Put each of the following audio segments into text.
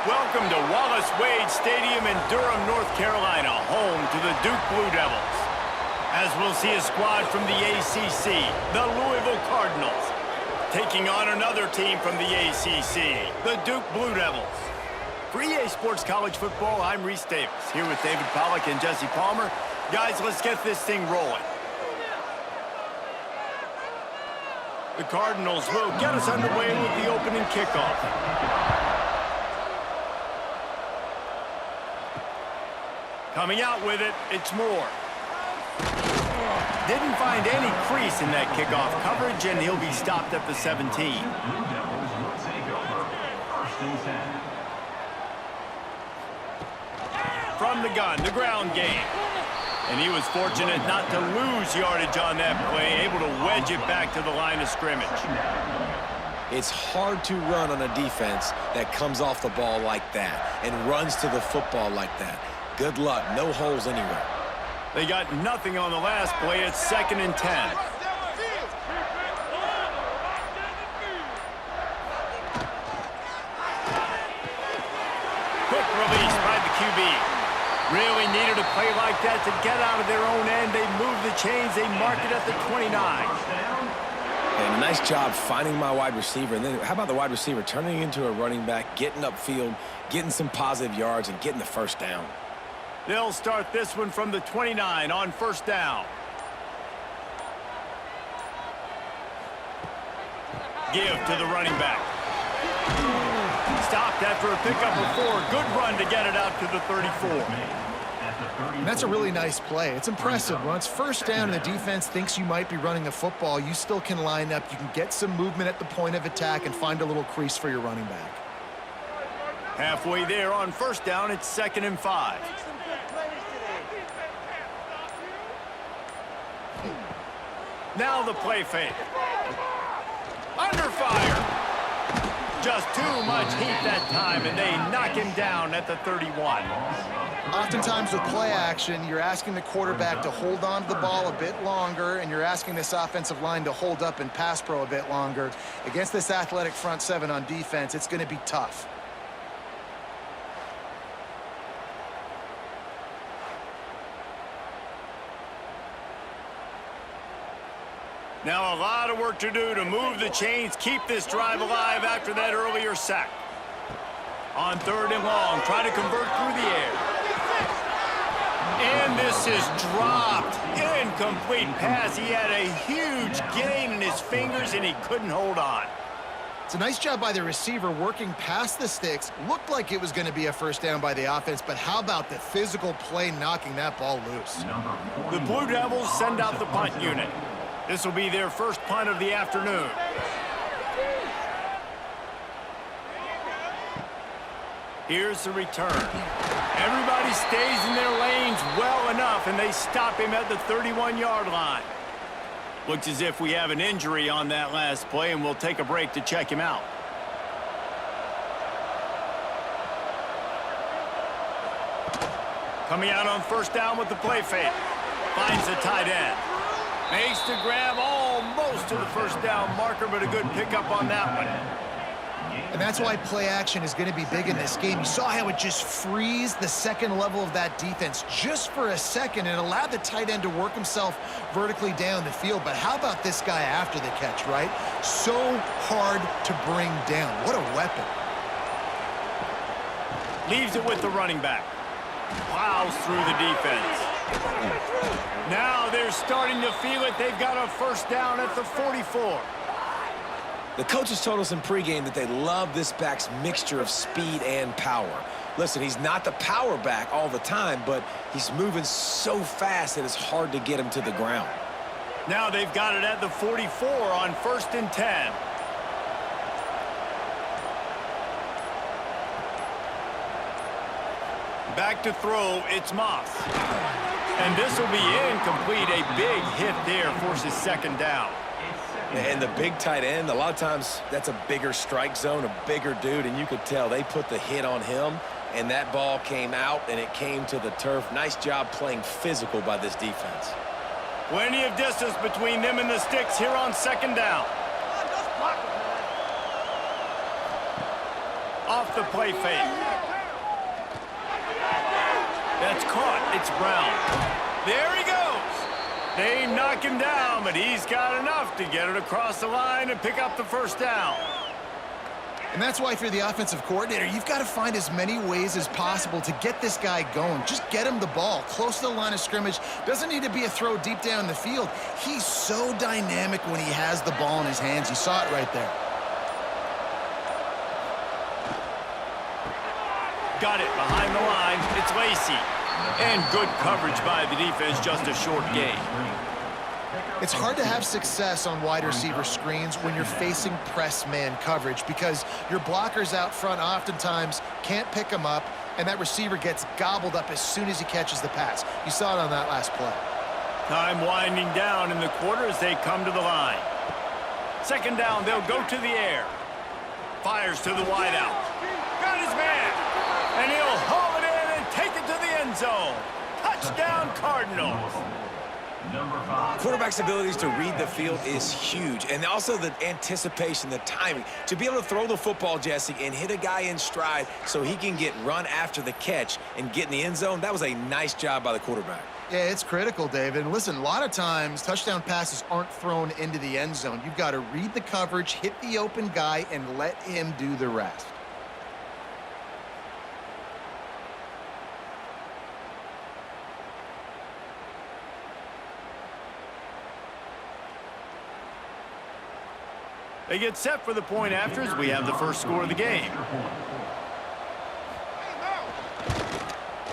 Welcome to Wallace Wade Stadium in Durham, North Carolina, home to the Duke Blue Devils. As we'll see a squad from the ACC, the Louisville Cardinals, taking on another team from the ACC, the Duke Blue Devils. For EA Sports College Football, I'm Reese Davis, here with David Pollack and Jesse Palmer. Guys, let's get this thing rolling. The Cardinals will get us underway with the opening kickoff. Coming out with it, it's Moore. Didn't find any crease in that kickoff coverage, and he'll be stopped at the 17. From the gun, the ground game. And he was fortunate not to lose yardage on that play, able to wedge it back to the line of scrimmage. It's hard to run on a defense that comes off the ball like that and runs to the football like that. Good luck. No holes anywhere. They got nothing on the last play. It's 2nd and 10. Quick release by the QB. Really needed a play like that to get out of their own end. They move the chains. They mark it at the 29. And nice job finding my wide receiver. And then how about the wide receiver turning into a running back, getting upfield, getting some positive yards, and getting the first down. They'll start this one from the 29 on 1st down. Give to the running back. Stopped after a pickup of 4. Good run to get it out to the 34. And that's a really nice play. It's impressive. Once 1st down and the defense thinks you might be running the football, you still can line up. You can get some movement at the point of attack and find a little crease for your running back. Halfway there on 1st down, it's 2nd and 5. Now the play fake. Under fire. Just too much heat that time, and they knock him down at the 31. Oftentimes with play action, you're asking the quarterback to hold on to the ball a bit longer, and you're asking this offensive line to hold up and pass pro a bit longer. Against this athletic front 7 on defense, it's going to be tough. Now a lot of work to do to move the chains, keep this drive alive after that earlier sack. On 3rd and long, try to convert through the air. And this is dropped. Incomplete pass. He had a huge gain in his fingers, and he couldn't hold on. It's a nice job by the receiver working past the sticks. Looked like it was going to be a 1st down by the offense, but how about the physical play knocking that ball loose? The Blue Devils send out the punt unit. This will be their first punt of the afternoon. Here's the return. Everybody stays in their lanes well enough, and they stop him at the 31-yard line. Looks as if we have an injury on that last play, and we'll take a break to check him out. Coming out on 1st down with the play fake. Finds the tight end. Makes the grab almost to the 1st down marker, but a good pickup on that one. And that's why play action is going to be big in this game. You saw how it just frees the second level of that defense just for a second and allowed the tight end to work himself vertically down the field. But how about this guy after the catch, right? So hard to bring down. What a weapon. Leaves it with the running back. Plows through the defense. Now they're starting to feel it. They've got a 1st down at the 44. The coaches told us in pregame that they love this back's mixture of speed and power. Listen, he's not the power back all the time, but he's moving so fast that it's hard to get him to the ground. Now they've got it at the 44 on 1st and 10. Back to throw, it's Moss. And this will be incomplete. A big hit there forces 2nd down. And the big tight end, a lot of times that's a bigger strike zone, a bigger dude, and you could tell they put the hit on him, and that ball came out, and it came to the turf. Nice job playing physical by this defense. Plenty of distance between them and the sticks here on 2nd down. Off the play fake. That's caught. It's Brown. There he goes. They knock him down, but he's got enough to get it across the line and pick up the first down. And that's why if you're the offensive coordinator, you've got to find as many ways as possible to get this guy going. Just get him the ball close to the line of scrimmage. Doesn't need to be a throw deep down the field. He's so dynamic when he has the ball in his hands. You saw it right there. Got it behind the line. It's Lacey. And good coverage by the defense, just a short gain. It's hard to have success on wide receiver screens when you're facing press man coverage because your blockers out front oftentimes can't pick them up, and that receiver gets gobbled up as soon as he catches the pass. You saw it on that last play. Time winding down in the quarter as they come to the line. Second down, they'll go to the air. Fires to the wideout. Got his man. And he'll haul it in and take it to the end zone. Touchdown, Cardinals. Quarterback's abilities to read the field is huge, and also the anticipation, the timing. To be able to throw the football, Jesse, and hit a guy in stride so he can get run after the catch and get in the end zone, that was a nice job by the quarterback. Yeah, it's critical, David. And listen, a lot of times touchdown passes aren't thrown into the end zone. You've got to read the coverage, hit the open guy, and let him do the rest. They get set for the point after as we have the first score of the game.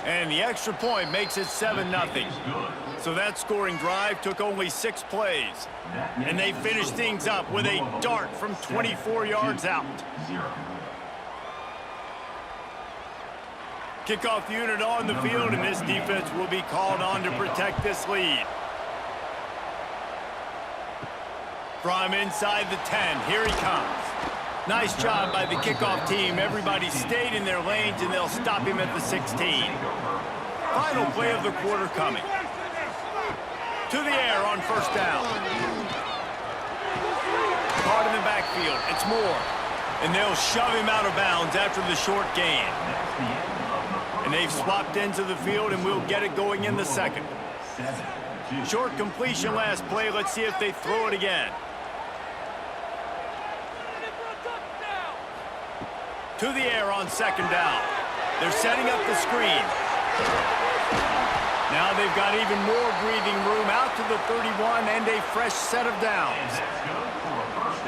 And the extra point makes it 7-0. So that scoring drive took only 6 plays. And they finished things up with a dart from 24 yards out. Kickoff unit on the field, and this defense will be called on to protect this lead. From inside the 10, here he comes. Nice job by the kickoff team. Everybody stayed in their lanes, and they'll stop him at the 16. Final play of the quarter coming. To the air on first down. Caught in the backfield. It's Moore. And they'll shove him out of bounds after the short gain. And they've swapped into the field, and we'll get it going in the second. Short completion last play. Let's see if they throw it again. To the air on second down. They're setting up the screen. Now they've got even more breathing room out to the 31 and a fresh set of downs.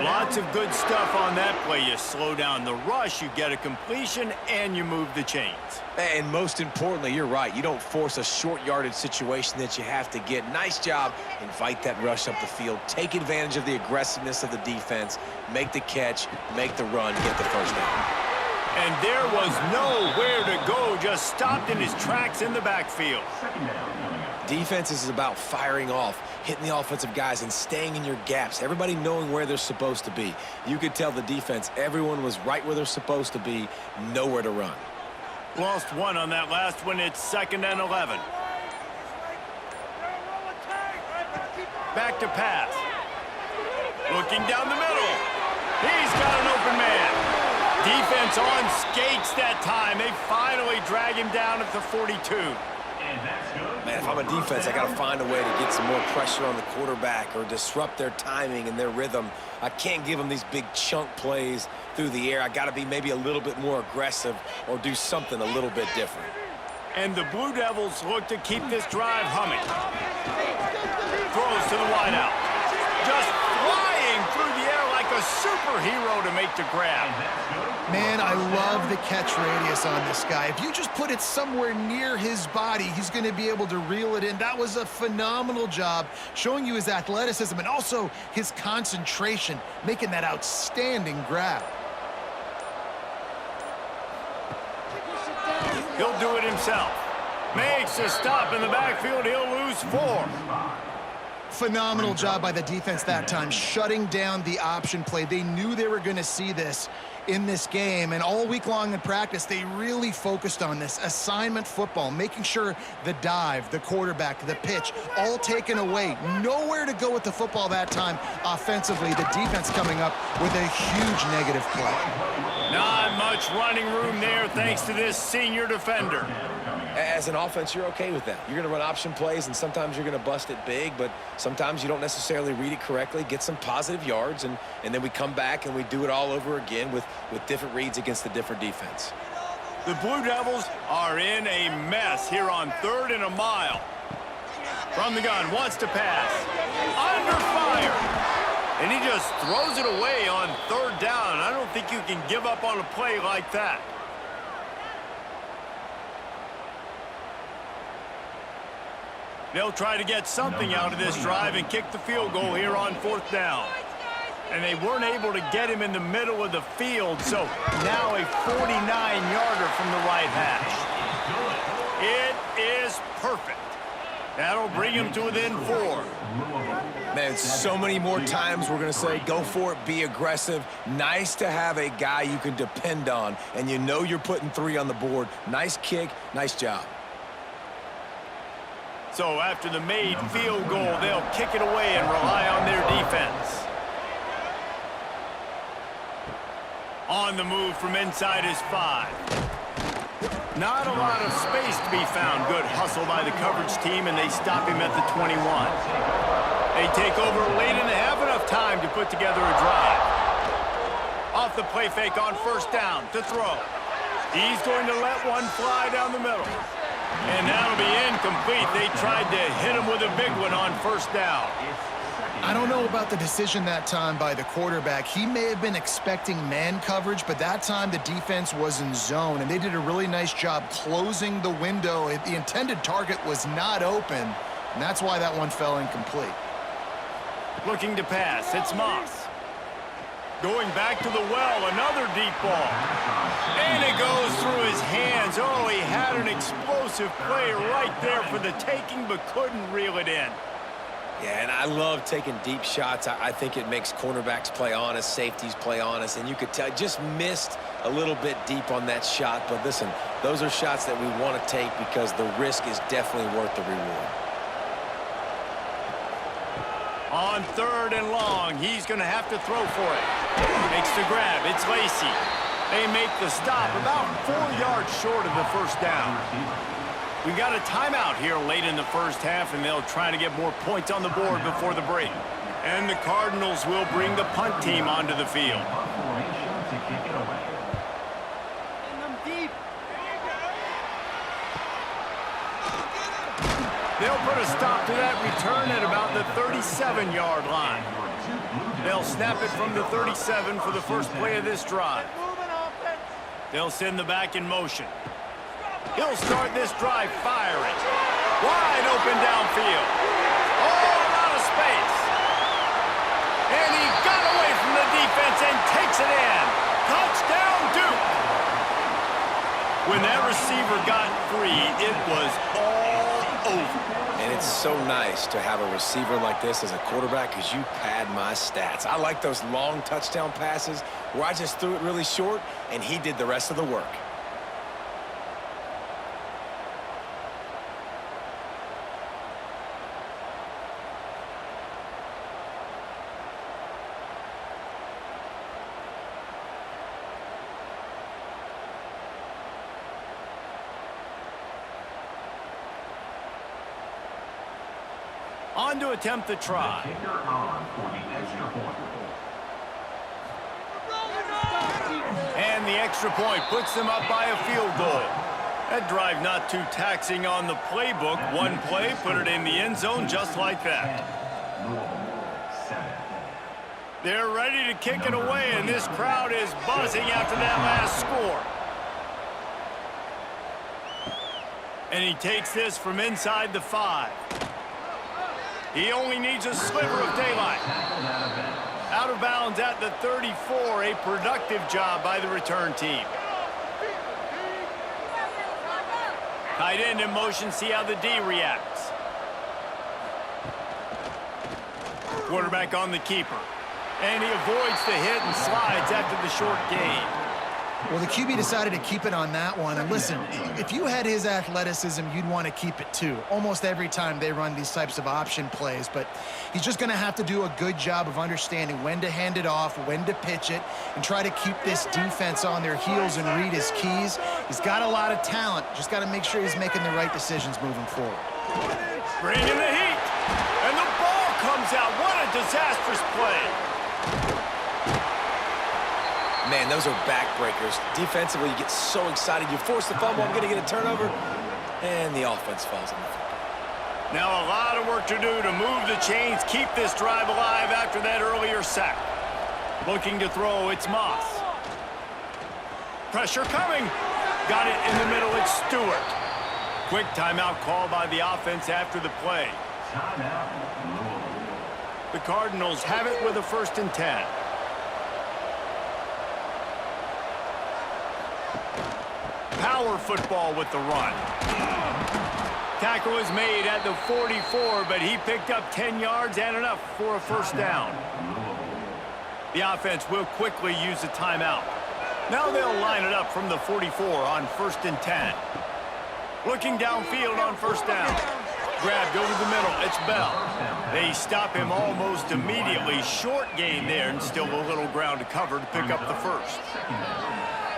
Lots of good stuff on that play. You slow down the rush, you get a completion, and you move the chains. And most importantly, you're right. You don't force a short yardage situation that you have to get. Nice job. Invite that rush up the field. Take advantage of the aggressiveness of the defense. Make the catch, make the run, get the first down. And there was nowhere to go, just stopped in his tracks in the backfield. Defense is about firing off, hitting the offensive guys, and staying in your gaps. Everybody knowing where they're supposed to be. You could tell the defense, everyone was right where they're supposed to be, nowhere to run. Lost one on that last one. It's 2nd and 11. Back to pass. Looking down the middle. He's got an open man. Defense on skates that time. They finally drag him down at the 42. Man, if I'm a defense, I got to find a way to get some more pressure on the quarterback or disrupt their timing and their rhythm. I can't give them these big chunk plays through the air. I got to be maybe a little bit more aggressive or do something a little bit different. And the Blue Devils look to keep this drive humming. Throws to the wideout. Just flying through the air like a superhero to make the grab. Man, I love the catch radius on this guy. If you just put it somewhere near his body, he's going to be able to reel it in. That was a phenomenal job, showing you his athleticism and also his concentration, making that outstanding grab. He'll do it himself. Makes a stop in the backfield. He'll lose 4. Phenomenal job by the defense that time, shutting down the option play. They knew they were going to see this in this game, and all week long in practice, they really focused on this assignment football, making sure the dive, the quarterback, the pitch, all taken away. Nowhere to go with the football that time offensively. The defense coming up with a huge negative play. Not much running room there thanks to this senior defender. As an offense, you're okay with that. You're going to run option plays, and sometimes you're going to bust it big, but sometimes you don't necessarily read it correctly, get some positive yards, and then we come back and we do it all over again with different reads against the different defense. The Blue Devils are in a mess here on 3rd and a mile. From the gun, wants to pass. Under fire. And he just throws it away on 3rd down. I don't think you can give up on a play like that. They'll try to get something out of this drive and kick the field goal here on 4th down. And they weren't able to get him in the middle of the field, so now a 49-yarder from the right hash. It is perfect. That'll bring him to within 4. Man, so many more times we're going to say, go for it, be aggressive. Nice to have a guy you can depend on, and you know you're putting 3 on the board. Nice kick, nice job. So after the made field goal, they'll kick it away and rely on their defense. On the move from inside his 5. Not a lot of space to be found. Good hustle by the coverage team, and they stop him at the 21. They take over late in the half, enough time to put together a drive. Off the play fake on 1st down to throw. He's going to let one fly down the middle. And that'll be incomplete. They tried to hit him with a big one on 1st down. I don't know about the decision that time by the quarterback. He may have been expecting man coverage, but that time the defense was in zone, and they did a really nice job closing the window. The intended target was not open, and that's why that one fell incomplete. Looking to pass, it's Moss. Going back to the well, another deep ball. And it goes through his hands. Oh, he had an explosive play right there for the taking, but couldn't reel it in. Yeah, and I love taking deep shots. I think it makes cornerbacks play honest, safeties play honest, and you could tell just missed a little bit deep on that shot. But listen, those are shots that we want to take because the risk is definitely worth the reward. On 3rd and long, he's going to have to throw for it. Makes the grab. It's Lacey. They make the stop about 4 yards short of the 1st down. We got a timeout here late in the 1st half, and they'll try to get more points on the board before the break. And the Cardinals will bring the punt team onto the field. They'll put a stop to that return at about the 37-yard line. They'll snap it from the 37 for the first play of this drive. They'll send the back in motion. He'll start this drive firing. Wide open downfield. Oh, a lot of space. And he got away from the defense and takes it in. Touchdown, Duke. When that receiver got free, it was all over. And it's so nice to have a receiver like this as a quarterback because you pad my stats. I like those long touchdown passes where I just threw it really short and he did the rest of the work. On to attempt the try. And the extra point puts them up by a field goal. That drive not too taxing on the playbook. One play, put it in the end zone just like that. They're ready to kick it away, and this crowd is buzzing after that last score. And he takes this from inside the 5. He only needs a sliver of daylight. Out of bounds at the 34, a productive job by the return team. Tight end in motion, see how the D reacts. Quarterback on the keeper. And he avoids the hit and slides after the short gain. Well, the QB decided to keep it on that one. And listen, if you had his athleticism, you'd want to keep it too. Almost every time they run these types of option plays. But he's just going to have to do a good job of understanding when to hand it off, when to pitch it, and try to keep this defense on their heels and read his keys. He's got a lot of talent. Just got to make sure he's making the right decisions moving forward. Bring in the heat. And the ball comes out. What a disastrous play. Man, those are backbreakers. Defensively, you get so excited. You force the fumble, I'm going to get a turnover, and the offense falls on the football. Now a lot of work to do to move the chains, keep this drive alive after that earlier sack. Looking to throw, it's Moss. Pressure coming. Got it in the middle, it's Stewart. Quick timeout called by the offense after the play. The Cardinals have it with a 1st and 10. Power football with the run. Tackle is made at the 44, but he picked up 10 yards and enough for a 1st down. The offense will quickly use a timeout. Now they'll line it up from the 44 on 1st and 10. Looking downfield on 1st down. Grabbed over the middle. It's Bell. They stop him almost immediately. Short gain there and still a little ground to cover to pick up the 1st.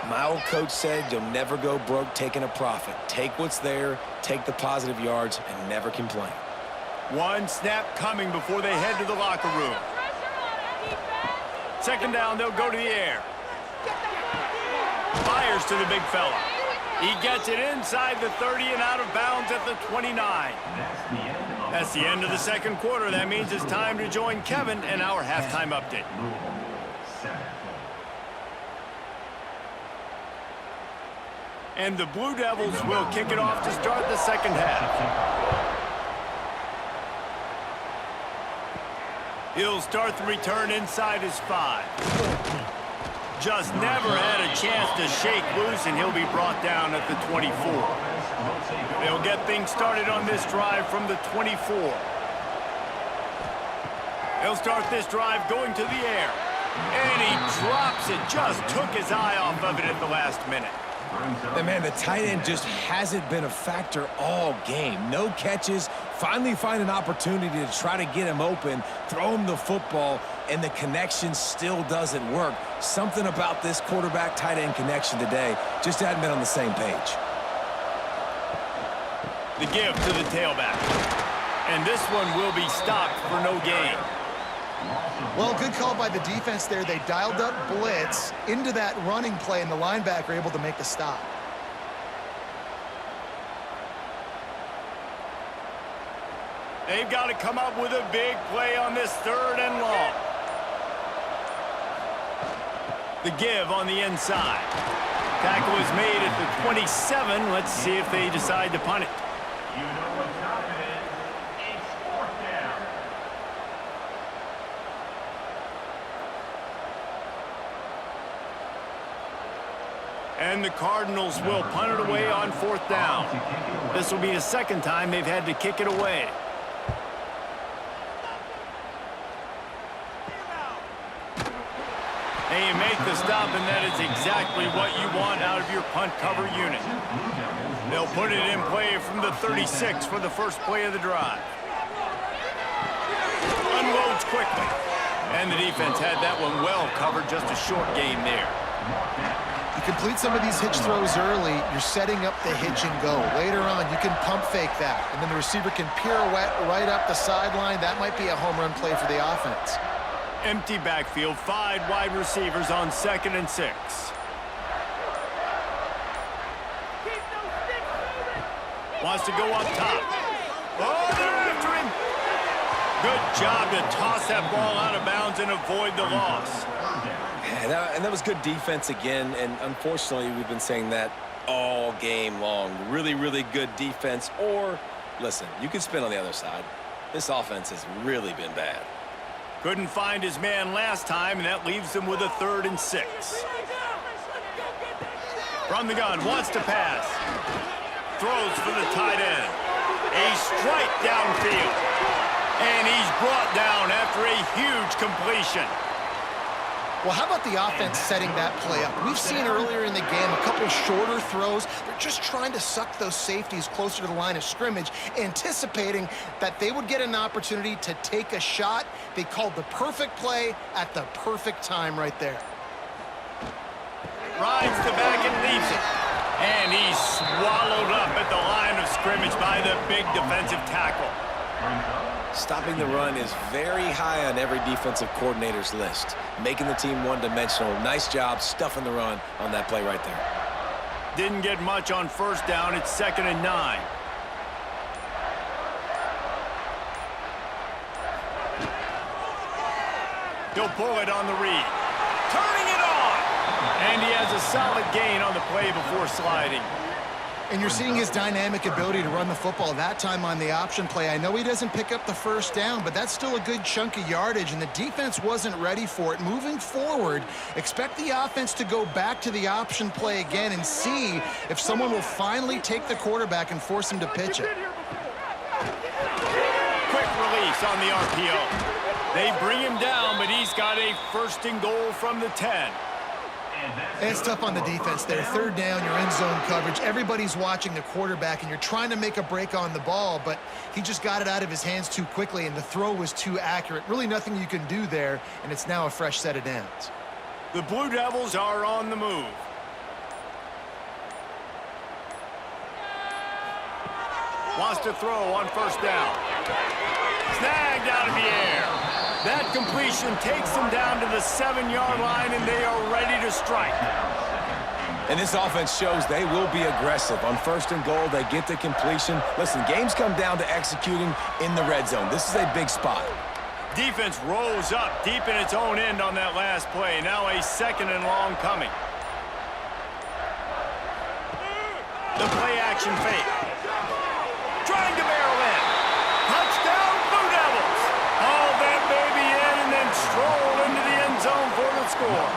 My old coach said you'll never go broke taking a profit. Take what's there, take the positive yards, and never complain. One snap coming before they head to the locker room. 2nd down, they'll go to the air. Fires to the big fella. He gets it inside the 30 and out of bounds at the 29. That's the end of the 2nd quarter. That means it's time to join Kevin and our halftime update. And the Blue Devils will kick it off to start the 2nd half. He'll start the return inside his 5. Just never had a chance to shake loose, and he'll be brought down at the 24. They'll get things started on this drive from the 24. He'll start this drive going to the air. And he drops it. Just took his eye off of it at the last minute. And man, the tight end just hasn't been a factor all game. No catches, finally find an opportunity to try to get him open, throw him the football, and the connection still doesn't work. Something about this quarterback-tight end connection today just hadn't been on the same page. The give to the tailback. And this one will be stopped for no gain. Well, good call by the defense there. They dialed up blitz into that running play, and the linebacker able to make the stop. They've got to come up with a big play on this 3rd and long. The give on the inside. Tackle is made at the 27. Let's see if they decide to punt it. You know what time it is. It's 4th down. And the Cardinals will punt it away on 4th down. This will be the 2nd time they've had to kick it away. And you make the stop, and that is exactly what you want out of your punt cover unit. They'll put it in play from the 36 for the 1st play of the drive. Unloads quickly. And the defense had that one well covered, just a short gain there. You complete some of these hitch throws early, you're setting up the hitch and go. Later on, you can pump fake that, and then the receiver can pirouette right up the sideline. That might be a home run play for the offense. Empty backfield, 5 wide receivers on 2nd and 6. Wants to go up top. Oh, they're after him. Good job to toss that ball out of bounds and avoid the loss. Yeah, and that was good defense again, and unfortunately, we've been saying that all game long. Really, really good defense, or, listen, you could spin on the other side. This offense has really been bad. Couldn't find his man last time, and that leaves him with a 3rd and 6. From the gun, wants to pass. Throws for the tight end. A strike downfield. And he's brought down after a huge completion. Well, how about the offense setting that play up? We've seen earlier in the game a couple shorter throws. They're just trying to suck those safeties closer to the line of scrimmage, anticipating that they would get an opportunity to take a shot. They called the perfect play at the perfect time right there. Rides the back and leaves it. And he's swallowed up at the line of scrimmage by the big defensive tackle. Stopping the run is very high on every defensive coordinator's list. Making the team one-dimensional. Nice job stuffing the run on that play right there. Didn't get much on first down. It's 2nd and 9. He'll pull it on the read. Turning it on! And he has a solid gain on the play before sliding. And you're seeing his dynamic ability to run the football that time on the option play. I know he doesn't pick up the first down, but that's still a good chunk of yardage, and the defense wasn't ready for it. Moving forward, expect the offense to go back to the option play again and see if someone will finally take the quarterback and force him to pitch it. Quick release on the RPO. They bring him down, but he's got a 1st and goal from the 10. And it's tough on the defense there. 3rd down, you're in zone coverage. Everybody's watching the quarterback, and you're trying to make a break on the ball, but he just got it out of his hands too quickly, and the throw was too accurate. Really nothing you can do there, and it's now a fresh set of downs. The Blue Devils are on the move. Wants to throw on 1st down. Snagged out of the air. That completion takes them down to the 7-yard line, and they are ready to strike. And this offense shows they will be aggressive. On 1st and goal, they get the completion. Listen, games come down to executing in the red zone. This is a big spot. Defense rolls up deep in its own end on that last play. Now a 2nd and long coming. The play action fake. Trying to barrel in. Touchdown, Blue Devils. All that baby in and then stroll into the end zone for the score.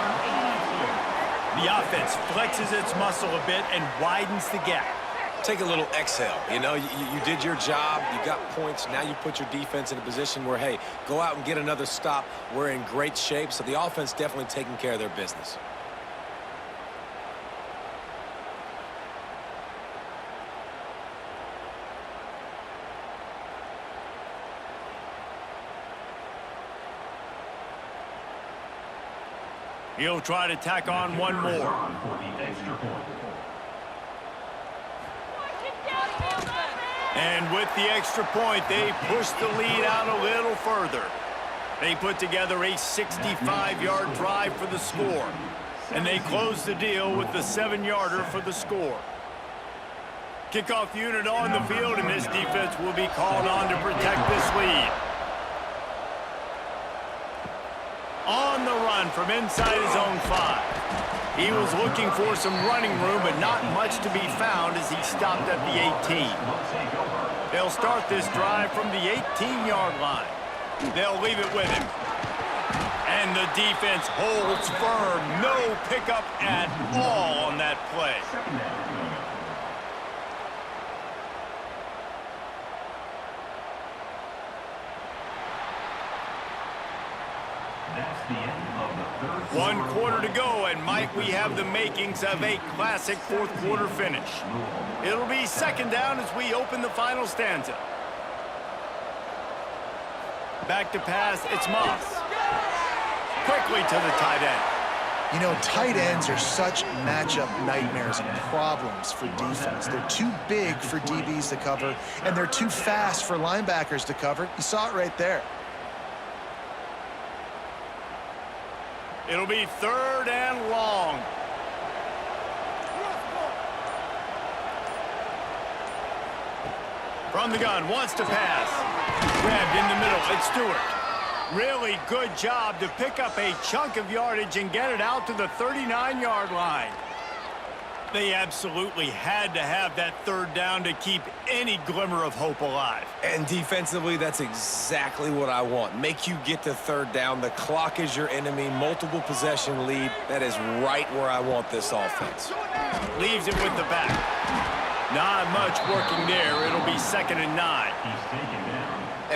The offense flexes its muscle a bit and widens the gap. Take a little exhale. You know, you did your job. You got points. Now you put your defense in a position where, hey, go out and get another stop. We're in great shape. So the offense definitely taking care of their business. He'll try to tack on one more. And with the extra point, they push the lead out a little further. They put together a 65-yard drive for the score. And they close the deal with the 7-yarder for the score. Kickoff unit on the field, and this defense will be called on to protect this lead. On the run from inside his own 5. He was looking for some running room, but not much to be found as he stopped at the 18. They'll start this drive from the 18-yard line. They'll leave it with him. And the defense holds firm. No pickup at all on that play. One quarter to go, and might we have the makings of a classic fourth-quarter finish. It'll be 2nd down as we open the final stanza. Back to pass, it's Moss. Quickly to the tight end. You know, tight ends are such matchup nightmares and problems for defense. They're too big for DBs to cover, and they're too fast for linebackers to cover. You saw it right there. It'll be 3rd and long. From the gun, wants to pass. Grabbed in the middle, it's Stewart. Really good job to pick up a chunk of yardage and get it out to the 39-yard line. They absolutely had to have that 3rd down to keep any glimmer of hope alive. And defensively, that's exactly what I want. Make you get to 3rd down. The clock is your enemy. Multiple possession lead. That is right where I want this offense. Leaves it with the back. Not much working there. It'll be 2nd and 9.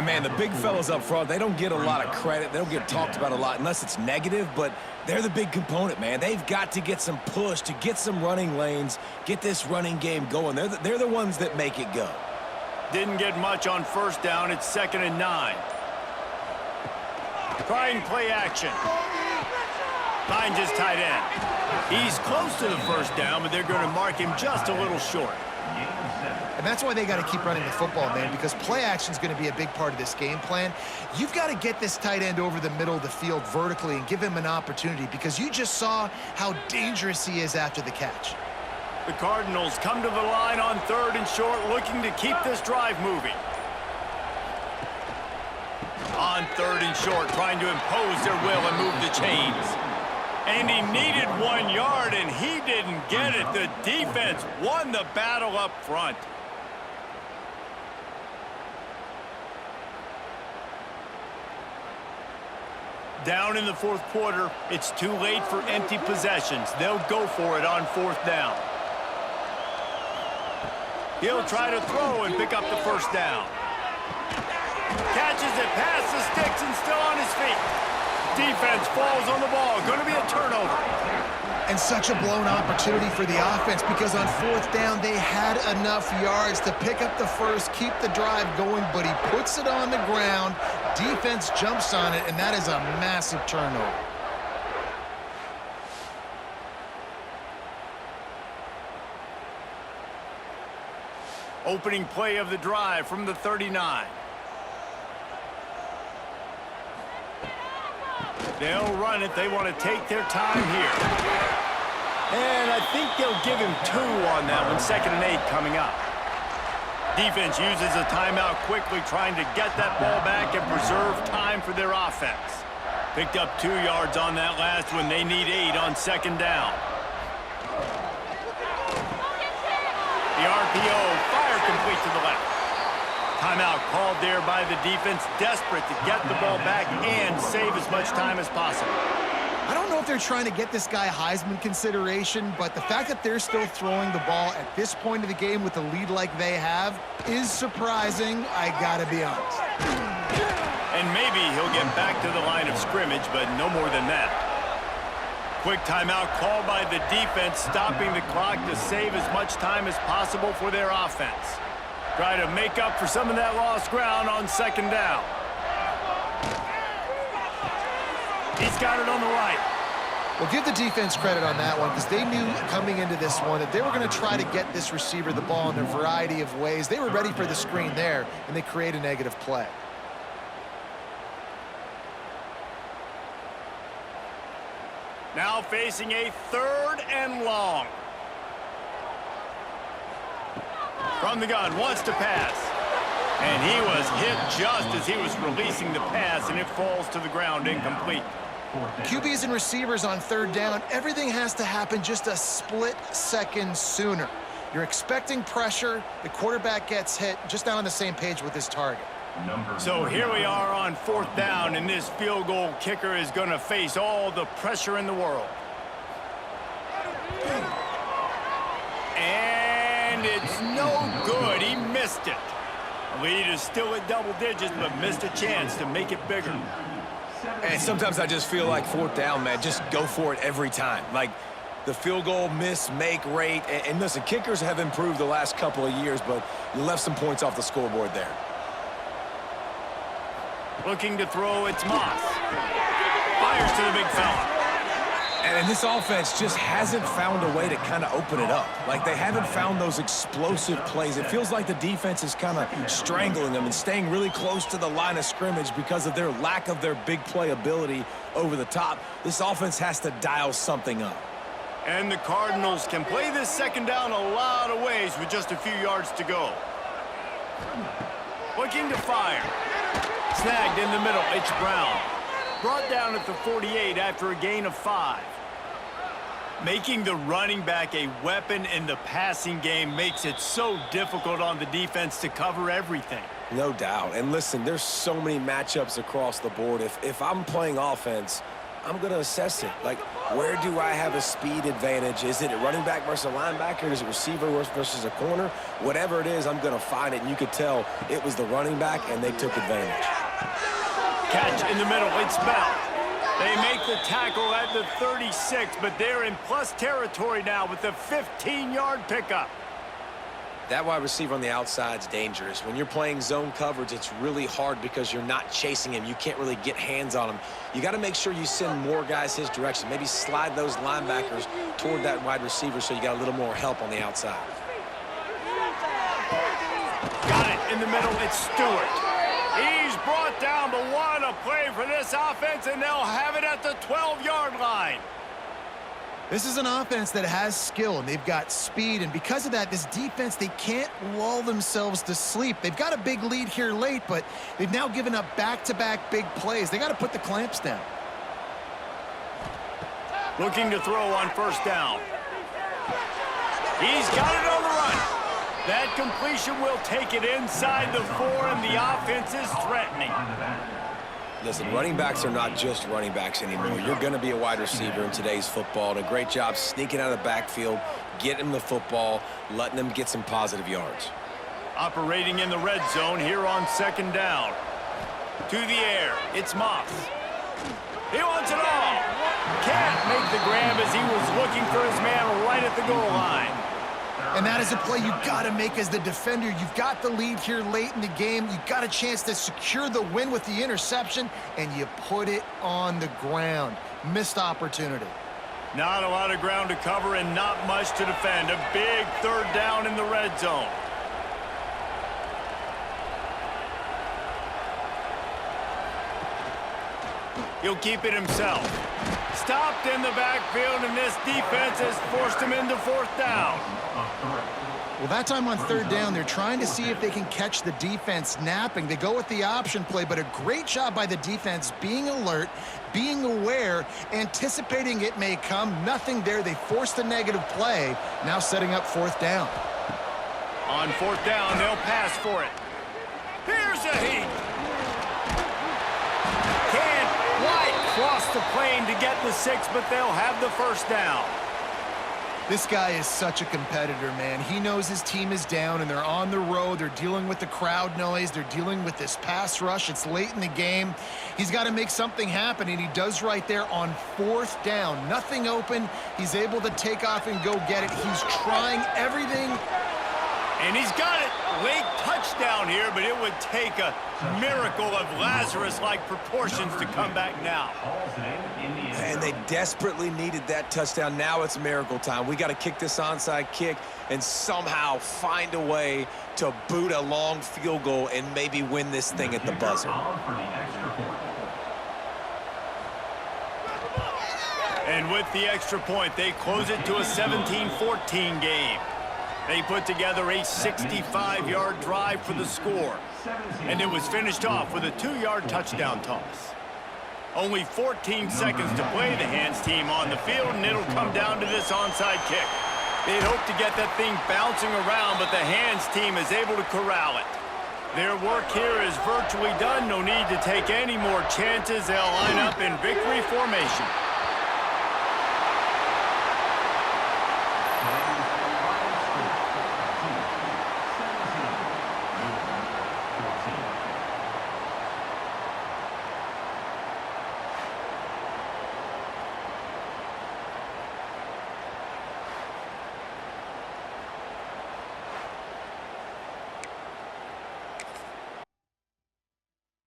And, man, the big fellas up front, they don't get a lot of credit. They don't get talked about a lot unless it's negative, but they're the big component, man. They've got to get some push, to get some running lanes, get this running game going. They're the ones that make it go. Didn't get much on first down. It's 2nd and 9. Trying play action. Finds his tight end. He's close to the first down, but they're going to mark him just a little short. And that's why they got to keep running the football, man, because play action is going to be a big part of this game plan. You've got to get this tight end over the middle of the field vertically and give him an opportunity, because you just saw how dangerous he is after the catch. The Cardinals come to the line on 3rd and short, looking to keep this drive moving. On 3rd and short, trying to impose their will and move the chains. And he needed 1 yard, and he didn't get it. The defense won the battle up front. Down in the 4th quarter, it's too late for empty possessions. They'll go for it on 4th down. He'll try to throw and pick up the first down. Catches it past the sticks and still on his feet. Defense falls on the ball. Going to be a turnover. And such a blown opportunity for the offense, because on 4th down, they had enough yards to pick up the first, keep the drive going, but he puts it on the ground. Defense jumps on it, and that is a massive turnover. Opening play of the drive from the 39. They'll run it. They want to take their time here. And I think they'll give him 2 on that one. 2nd and 8 coming up. Defense uses a timeout quickly, trying to get that ball back and preserve time for their offense. Picked up 2 yards on that last one. They need 8 on 2nd down. The RPO, fire complete to the left. Timeout called there by the defense, desperate to get the ball back and save as much time as possible. I don't know if they're trying to get this guy Heisman consideration, but the fact that they're still throwing the ball at this point of the game with a lead like they have is surprising, I gotta be honest. And maybe he'll get back to the line of scrimmage, but no more than that. Quick timeout called by the defense, stopping the clock to save as much time as possible for their offense. Try to make up for some of that lost ground on 2nd down. He's got it on the right. Well, give the defense credit on that one, because they knew coming into this one that they were going to try to get this receiver the ball in a variety of ways. They were ready for the screen there, and they create a negative play. Now facing a 3rd and long. From the gun, wants to pass. And he was hit just as he was releasing the pass, and it falls to the ground incomplete. QBs and receivers on 3rd down, everything has to happen just a split second sooner. You're expecting pressure, the quarterback gets hit, just not on the same page with his target. So here we are on 4th down, and this field goal kicker is going to face all the pressure in the world. And it's no good. He missed it. The lead is still at double digits, but missed a chance to make it bigger. And sometimes I just feel like 4th down, man, just go for it every time. Like the field goal miss-make rate. And listen, kickers have improved the last couple of years, but you left some points off the scoreboard there. Looking to throw, it's Moss. Fires to the big fella. And this offense just hasn't found a way to kind of open it up. Like, they haven't found those explosive plays. It feels like the defense is kind of strangling them and staying really close to the line of scrimmage because of their lack of their big play ability over the top. This offense has to dial something up. And the Cardinals can play this 2nd down a lot of ways with just a few yards to go. Looking to fire. Snagged in the middle, it's Brown. Brought down at the 48 after a gain of 5. Making the running back a weapon in the passing game makes it so difficult on the defense to cover everything. No doubt. And listen, there's so many matchups across the board. If I'm playing offense, I'm going to assess it. Like, where do I have a speed advantage? Is it a running back versus a linebacker? Is it receiver versus a corner? Whatever it is, I'm going to find it. And you could tell it was the running back, and they took advantage. Catch in the middle. It's Bell. They make the tackle at the 36, but they're in plus territory now with the 15-yard pickup. That wide receiver on the outside is dangerous. When you're playing zone coverage, it's really hard because you're not chasing him. You can't really get hands on him. You got to make sure you send more guys his direction. Maybe slide those linebackers toward that wide receiver so you got a little more help on the outside. Got it in the middle. It's Stewart. He's brought down, but what a play for this offense, and they'll have it at the 12-yard line. This is an offense that has skill, and they've got speed, and because of that, this defense, they can't lull themselves to sleep. They've got a big lead here late, but they've now given up back-to-back big plays. They got to put the clamps down. Looking to throw on first down. He's got it on the run. That completion will take it inside the 4, and the offense is threatening. Listen, running backs are not just running backs anymore. You're going to be a wide receiver in today's football. And a great job sneaking out of the backfield, getting them the football, letting them get some positive yards. Operating in the red zone here on second down. To the air, it's Moss. He wants it all. Can't make the grab as he was looking for his man right at the goal line. And that is a play you got to make as the defender. You've got the lead here late in the game. You got a chance to secure the win with the interception, and you put it on the ground. Missed opportunity. Not a lot of ground to cover and not much to defend. A big third down in the red zone. He'll keep it himself. Stopped in the backfield, and this defense has forced him into fourth down. Well, that time on third down, they're trying to see if they can catch the defense napping. They go with the option play, but a great job by the defense being alert, being aware, anticipating it may come. Nothing there. They forced the negative play, now setting up fourth down. On fourth down, they'll pass for it. Here's a heat. Cross the plane to get the 6, but they'll have the first down. This guy is such a competitor, man. He knows his team is down, and they're on the road. They're dealing with the crowd noise. They're dealing with this pass rush. It's late in the game. He's got to make something happen, and he does right there on fourth down. Nothing open. He's able to take off and go get it. He's trying everything. And he's got it. Late touchdown here, but it would take a miracle of Lazarus-like proportions to come back now. And they desperately needed that touchdown. Now it's miracle time. We got to kick this onside kick and somehow find a way to boot a long field goal and maybe win this thing at the buzzer. And with the extra point, they close it to a 17-14 game. They put together a 65-yard drive for the score, and it was finished off with a 2-yard touchdown toss. Only 14 seconds to play. The hands team on the field, and it'll come down to this onside kick. They'd hope to get that thing bouncing around, but the hands team is able to corral it. Their work here is virtually done. No need to take any more chances. They'll line up in victory formation.